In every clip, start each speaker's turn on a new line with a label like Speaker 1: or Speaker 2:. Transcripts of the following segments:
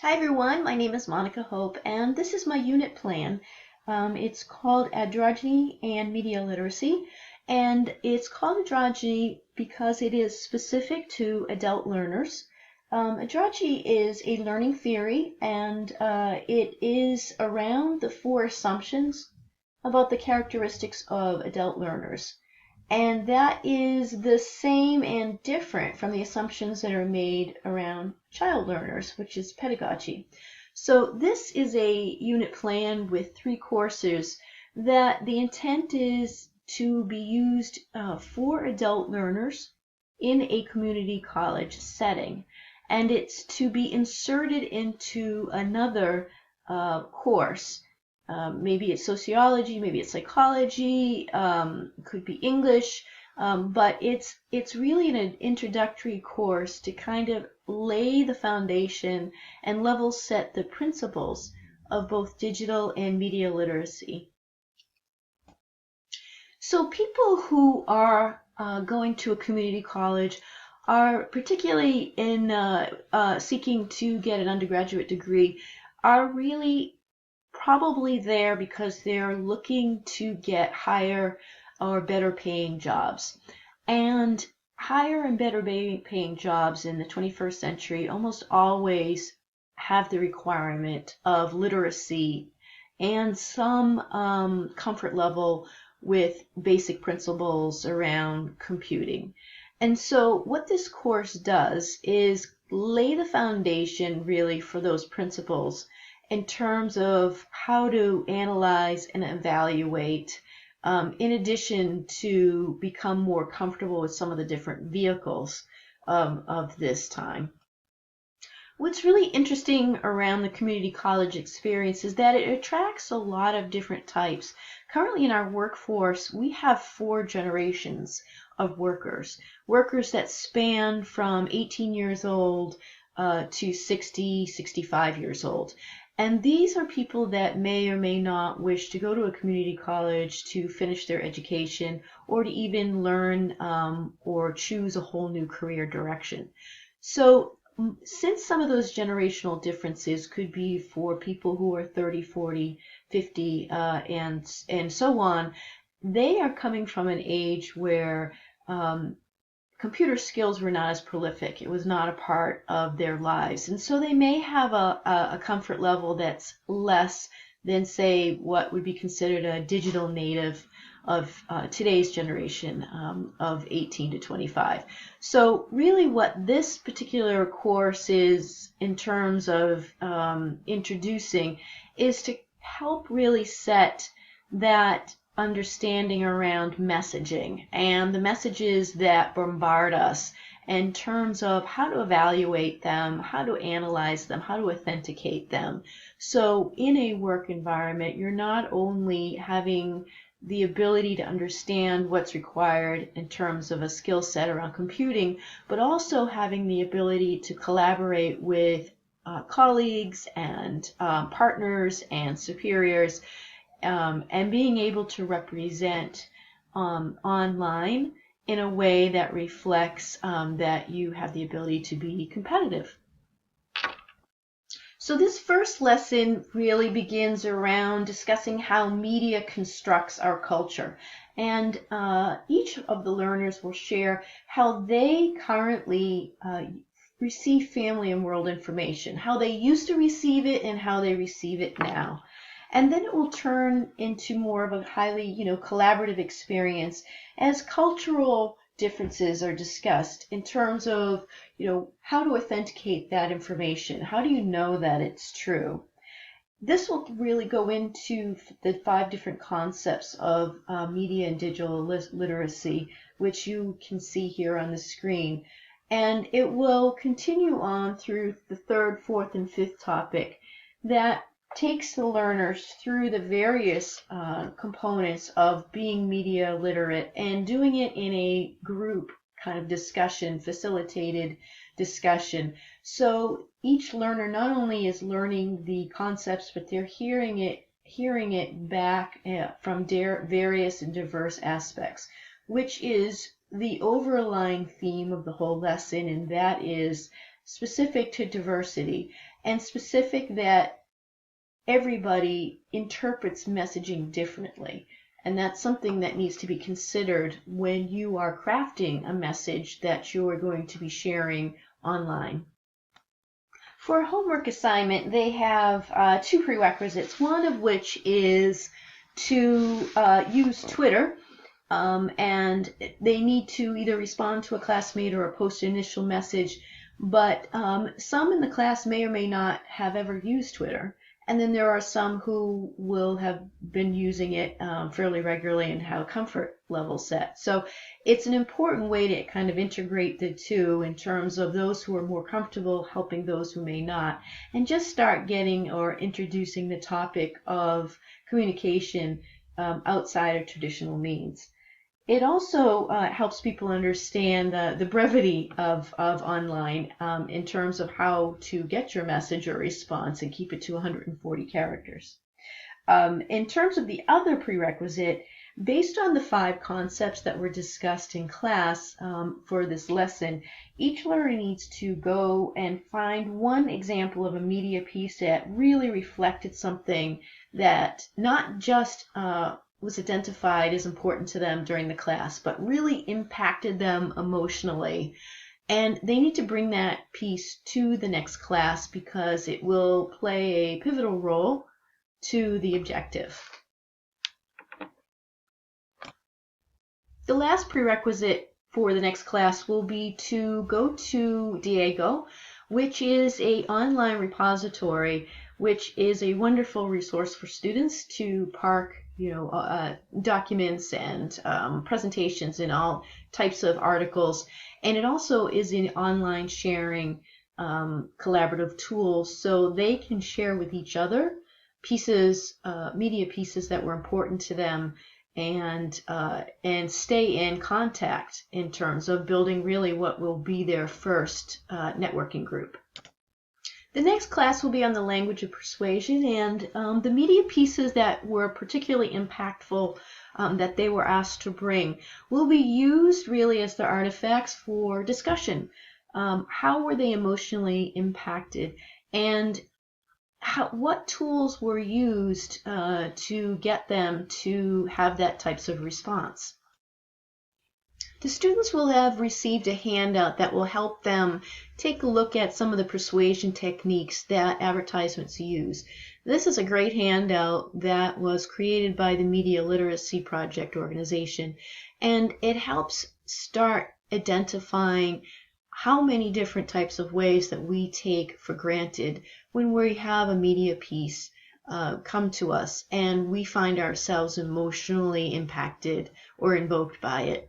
Speaker 1: Hi everyone, my name is Monica Hope and this is my unit plan. It's called Androgyny and Media Literacy, and it's called Androgyny because it is specific to adult learners. Androgyny is a learning theory, and it is around the four assumptions about the characteristics of adult learners. And that is the same and different from the assumptions that are made around child learners, which is pedagogy. So this is a unit plan with 3 courses that the intent is to be used for adult learners in a community college setting. And it's to be inserted into another course. Maybe it's sociology, maybe it's psychology, could be English, but it's really an introductory course to kind of lay the foundation and level set the principles of both digital and media literacy. So people who are going to a community college are particularly in seeking to get an undergraduate degree are really probably there because they're looking to get higher or better paying jobs. And higher and better paying jobs in the 21st century almost always have the requirement of literacy and some comfort level with basic principles around computing. And so what this course does is lay the foundation really for those principles in terms of how to analyze and evaluate, in addition to become more comfortable with some of the different vehicles of this time. What's really interesting around the community college experience is that it attracts a lot of different types. Currently in our workforce, we have 4 generations of workers that span from 18 years old to 60, 65 years old. And these are people that may or may not wish to go to a community college to finish their education or to even learn or choose a whole new career direction. So since some of those generational differences could be for people who are 30, 40, 50, and so on, they are coming from an age where computer skills were not as prolific. It was not a part of their lives. And so they may have a comfort level that's less than, say, what would be considered a digital native of today's generation of 18 to 25. So really what this particular course is in terms of introducing is to help really set that understanding around messaging and the messages that bombard us in terms of how to evaluate them, how to analyze them, how to authenticate them. So in a work environment, you're not only having the ability to understand what's required in terms of a skill set around computing, but also having the ability to collaborate with colleagues and partners and superiors, and being able to represent online in a way that reflects that you have the ability to be competitive. So this first lesson really begins around discussing how media constructs our culture. And each of the learners will share how they currently receive family and world information, how they used to receive it and how they receive it now. And then it will turn into more of a highly, collaborative experience as cultural differences are discussed in terms of, how to authenticate that information. How do you know that it's true? This will really go into the 5 different concepts of media and digital literacy, which you can see here on the screen. And it will continue on through the 3rd, 4th, and 5th topic that takes the learners through the various components of being media literate and doing it in a group kind of discussion, facilitated discussion. So each learner not only is learning the concepts, but they're hearing it back from various and diverse aspects, which is the overlying theme of the whole lesson, and that is specific to diversity. and specific that everybody interprets messaging differently. And that's something that needs to be considered when you are crafting a message that you're going to be sharing online. For a homework assignment, they have two prerequisites, one of which is to use Twitter, and they need to either respond to a classmate or post an initial message, but some in the class may or may not have ever used Twitter. And then there are some who will have been using it fairly regularly and have a comfort level set. So it's an important way to kind of integrate the two in terms of those who are more comfortable helping those who may not, and just start getting or introducing the topic of communication outside of traditional means. It also helps people understand the brevity of online in terms of how to get your message or response and keep it to 140 characters. In terms of the other prerequisite, based on the 5 concepts that were discussed in class for this lesson, each learner needs to go and find one example of a media piece that really reflected something that not just was identified as important to them during the class, but really impacted them emotionally. And they need to bring that piece to the next class because it will play a pivotal role to the objective. The last prerequisite for the next class will be to go to Diigo, which is an online repository, which is a wonderful resource for students to park documents and presentations and all types of articles. And it also is an online sharing collaborative tool, so they can share with each other pieces, media pieces that were important to them, and stay in contact in terms of building really what will be their first networking group. The next class will be on the language of persuasion, and the media pieces that were particularly impactful that they were asked to bring will be used really as the artifacts for discussion. How were they emotionally impacted, and what tools were used to get them to have that types of response? The students will have received a handout that will help them take a look at some of the persuasion techniques that advertisements use. This is a great handout that was created by the Media Literacy Project organization, and it helps start identifying how many different types of ways that we take for granted when we have a media piece come to us and we find ourselves emotionally impacted or invoked by it.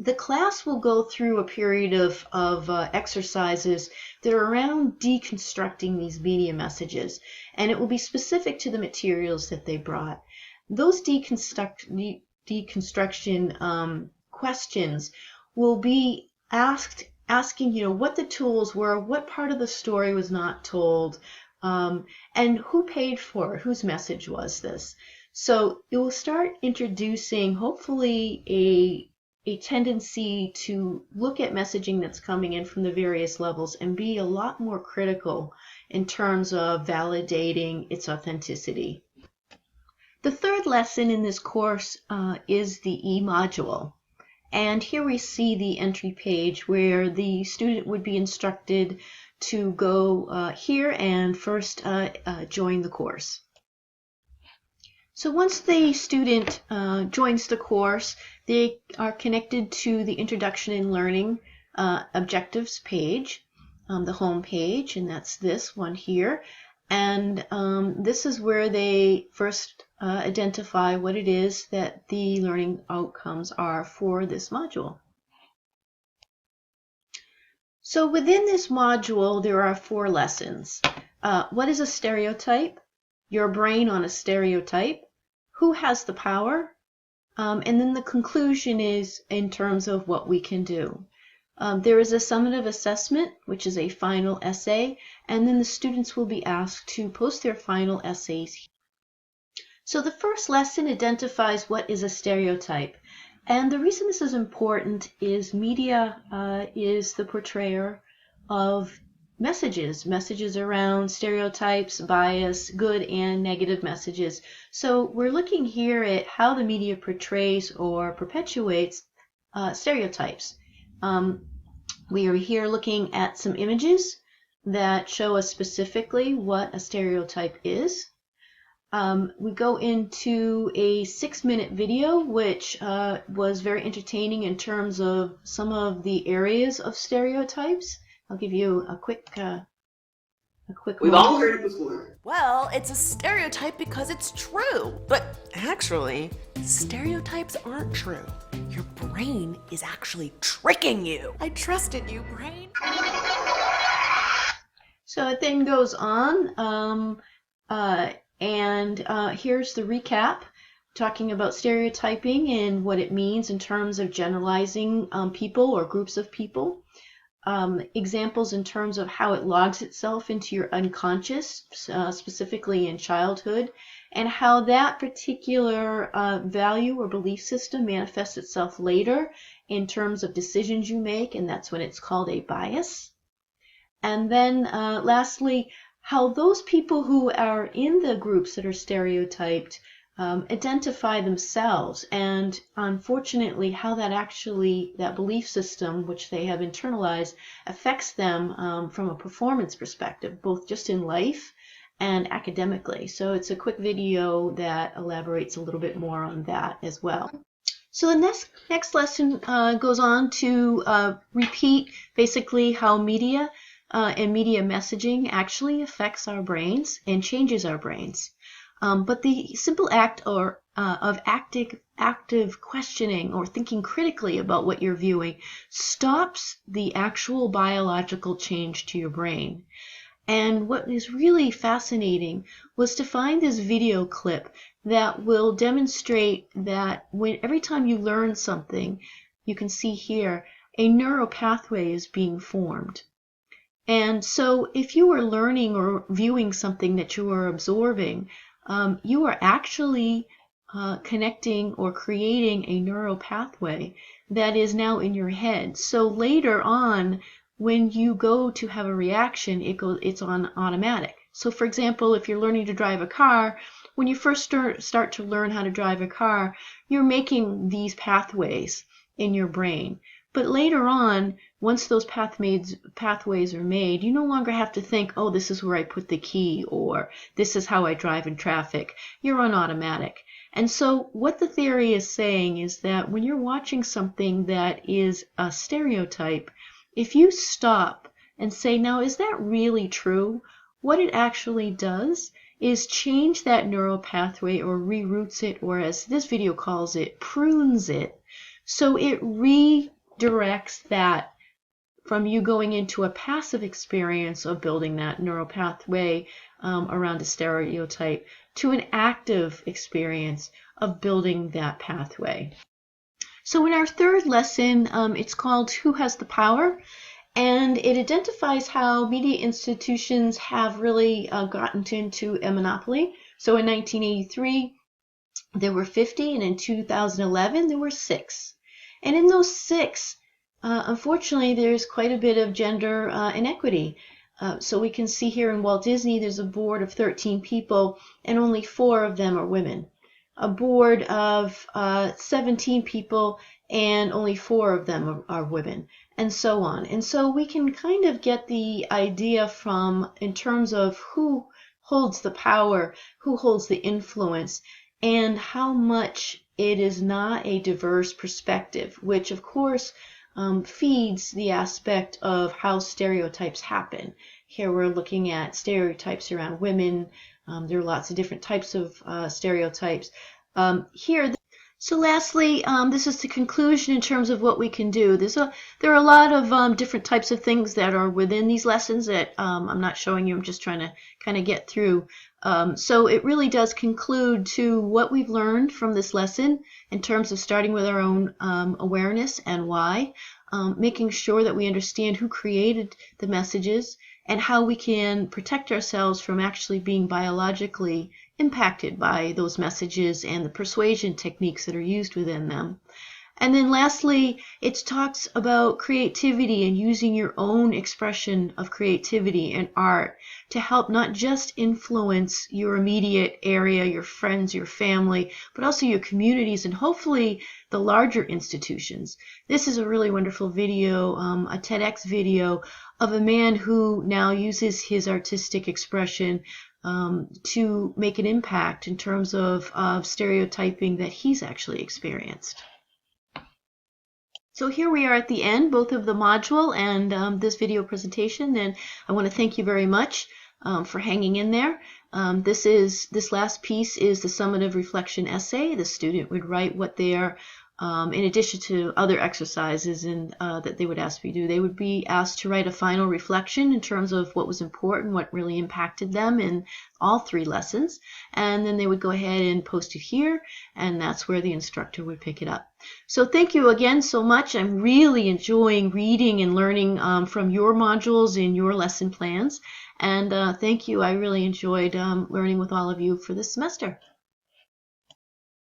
Speaker 1: The class will go through a period of exercises that are around deconstructing these media messages, and it will be specific to the materials that they brought. Those deconstruction questions will be asking what the tools were, what part of the story was not told, and who paid for it, whose message was this. So it will start introducing hopefully a tendency to look at messaging that's coming in from the various levels and be a lot more critical in terms of validating its authenticity. The third lesson in this course is the E module. And here we see the entry page where the student would be instructed to go here and first join the course. So once the student joins the course, they are connected to the Introduction in Learning objectives page, the home page, and that's this one here. And this is where they first identify what it is that the learning outcomes are for this module. So within this module, there are 4 lessons. What is a stereotype? Your brain on a stereotype. Who has the power? And then the conclusion is in terms of what we can do. There is a summative assessment, which is a final essay, and then the students will be asked to post their final essays. So the first lesson identifies what is a stereotype. And the reason this is important is media is the portrayer of messages around stereotypes, bias, good and negative messages. So we're looking here at how the media portrays or perpetuates stereotypes. We are here looking at some images that show us specifically what a stereotype is. We go into a 6-minute video, which was very entertaining in terms of some of the areas of stereotypes. I'll give you a quick
Speaker 2: We've all heard it before. Well, it's a stereotype because it's true. But actually, stereotypes aren't true. Your brain is actually tricking you. I trusted you, brain.
Speaker 1: So it then goes on, here's the recap, talking about stereotyping and what it means in terms of generalizing people or groups of people. Examples in terms of how it logs itself into your unconscious, specifically in childhood, and how that particular value or belief system manifests itself later in terms of decisions you make, and that's when it's called a bias. And then lastly, how those people who are in the groups that are stereotyped identify themselves, and unfortunately how that belief system which they have internalized affects them from a performance perspective, both just in life and academically. So it's a quick video that elaborates a little bit more on that as well. So the next lesson goes on to repeat basically how media and media messaging actually affects our brains and changes our brains. But the simple act of active questioning or thinking critically about what you're viewing stops the actual biological change to your brain. And what is really fascinating was to find this video clip that will demonstrate that every time you learn something, you can see here, a neural pathway is being formed. And so if you are learning or viewing something that you are absorbing, you are actually connecting or creating a neural pathway that is now in your head. So later on, when you go to have a reaction, it's on automatic. So for example, if you're learning to drive a car, when you first start to learn how to drive a car, you're making these pathways in your brain. But later on, once those pathways are made, you no longer have to think, oh, this is where I put the key, or this is how I drive in traffic. You're on automatic. And so what the theory is saying is that when you're watching something that is a stereotype, if you stop and say, now, is that really true? What it actually does is change that neural pathway or reroutes it, or as this video calls it, prunes it. So it redirects that from you going into a passive experience of building that neural pathway around a stereotype to an active experience of building that pathway. So in our third lesson, it's called Who Has the Power? And it identifies how media institutions have really gotten into a monopoly. So in 1983, there were 50, and in 2011, there were 6. And in those 6, unfortunately, there's quite a bit of gender inequity. So we can see here in Walt Disney, there's a board of 13 people, and only 4 of them are women. A board of 17 people, and only 4 of them are women, and so on. And so we can kind of get the idea from, in terms of who holds the power, who holds the influence, and how much it is not a diverse perspective, which of course feeds the aspect of how stereotypes happen. Here we're looking at stereotypes around women. There are lots of different types of stereotypes. So lastly, this is the conclusion in terms of what we can do. There are a lot of different types of things that are within these lessons that I'm not showing you. I'm just trying to kind of get through. So it really does conclude to what we've learned from this lesson in terms of starting with our own awareness and why, making sure that we understand who created the messages and how we can protect ourselves from actually being biologically impacted by those messages and the persuasion techniques that are used within them. And then lastly, it talks about creativity and using your own expression of creativity and art to help not just influence your immediate area, your friends, your family, but also your communities and hopefully the larger institutions. This is a really wonderful video, a TEDx video of a man who now uses his artistic expression to make an impact in terms of stereotyping that he's actually experienced. So here we are at the end, both of the module and this video presentation, and I want to thank you very much for hanging in there. This last piece is the summative reflection essay. The student would write what they are, in addition to other exercises that they would ask you to do. They would be asked to write a final reflection in terms of what was important, what really impacted them in all 3 lessons, and then they would go ahead and post it here, and that's where the instructor would pick it up. So thank you again so much. I'm really enjoying reading and learning from your modules and your lesson plans, and thank you. I really enjoyed learning with all of you for this semester.